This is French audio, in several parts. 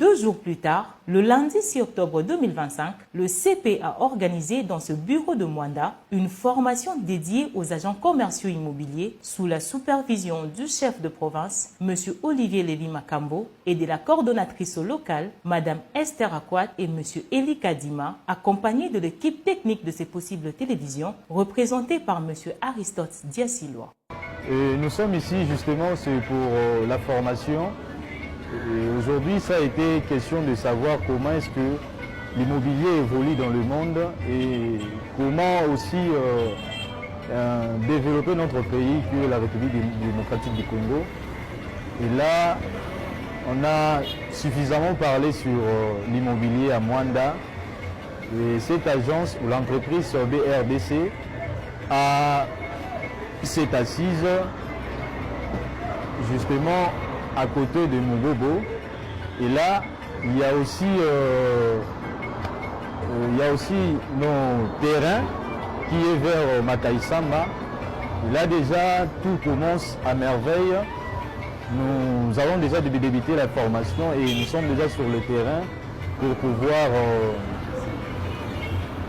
2 jours plus tard, le lundi 6 octobre 2025, le CP a organisé dans ce bureau de Mwanda une formation dédiée aux agents commerciaux immobiliers sous la supervision du chef de province, M. Olivier Lévy Makambo, et de la coordonnatrice locale, Mme Esther Akwat et M. Eli Kadima, accompagnés de l'équipe technique de ces possibles télévisions, représentée par M. Aristote Diassilois. Nous sommes ici justement pour la formation. Aujourd'hui, ça a été question de savoir comment est-ce que l'immobilier évolue dans le monde et comment aussi développer notre pays que la République démocratique du Congo. Et là, on a suffisamment parlé sur l'immobilier à Mwanda. Et cette agence ou l'entreprise BRDC s'est assise justement à côté de Mugobo. Et là, il y a aussi nos terrains qui est vers Mataïsamba. Et là déjà, tout commence à merveille. Nous avons déjà débuté la formation et nous sommes déjà sur le terrain pour pouvoir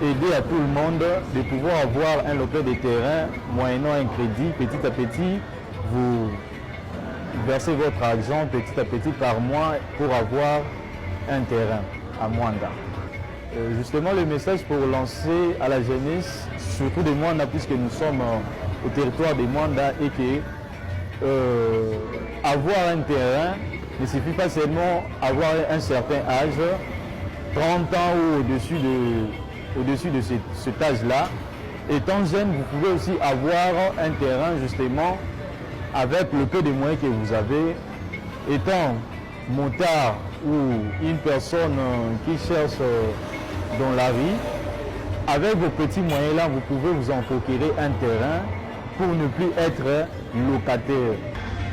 aider à tout le monde de pouvoir avoir un local de terrain moyennant un crédit. Petit à petit, vous versez votre argent petit à petit par mois pour avoir un terrain à Mwanda. Justement, le message pour lancer à la jeunesse, surtout de Mwanda, puisque nous sommes au territoire de Mwanda, et que avoir un terrain ne suffit pas seulement avoir un certain âge, 30 ans ou au-dessus de cet âge-là. Étant jeune, vous pouvez aussi avoir un terrain justement avec le peu de moyens que vous avez. Étant motard ou une personne qui cherche dans la vie, avec vos petits moyens-là, vous pouvez vous en procurer un terrain pour ne plus être locataire.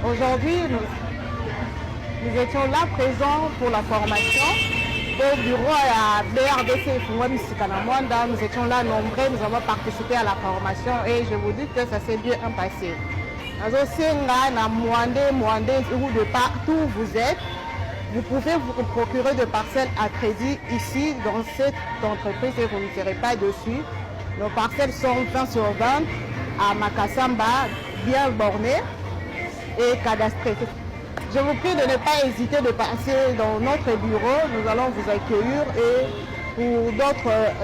Aujourd'hui, nous étions là présents pour la formation. Au bureau à BRDC, nous étions là nombreux, nous avons participé à la formation et je vous dis que ça s'est bien passé. De partout où vous êtes, vous pouvez vous procurer de parcelles à crédit ici dans cette entreprise et vous ne serez pas dessus. Nos parcelles sont 20 sur 20 à Makasamba, bien bornées et cadastrées. Je vous prie de ne pas hésiter de passer dans notre bureau. Nous allons vous accueillir et pour d'autres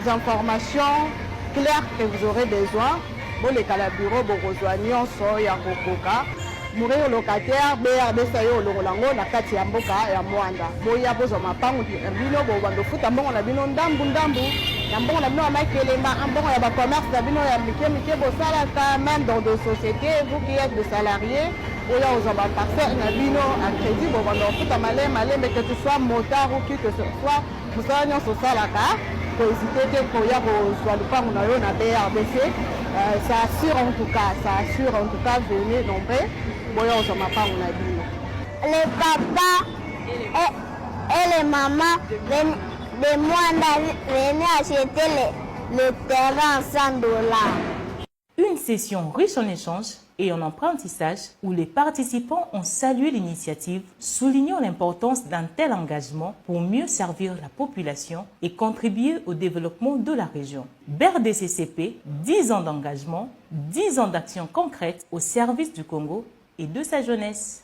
informations claires que vous aurez besoin, vous les bureau, vous rejoignez Soya Kokoka. Mourir locataire, BRDC Longolango, la Kati Yamboka et Mwanda. Boya Bozo Mapang, Bino, Bobando Foot, Ambon, la Bino Ndambu, Yambon, la Bino Makelema, Ambon, il y a commerce, la Bino, Mike, Bosalaka, même dans des sociétés, vous qui êtes des salariés. Oya aux parcelles, Nabino à crédit, bon, tout à malin, mais que tu sois motard ou qui que ce soit, vous savez, on se salaka, pour hésiter pour y avoir le pas, on a eu un BRDC, ça assure en tout cas, venez nombreux, bon, on s'en m'a pas, on a dit. Les papas et les mamans de Mwanda venaient acheter le terrain à $100. Une session riche en échanges et en apprentissage où les participants ont salué l'initiative, soulignant l'importance d'un tel engagement pour mieux servir la population et contribuer au développement de la région. BRDCCP, 10 ans d'engagement, 10 ans d'action concrète au service du Congo et de sa jeunesse.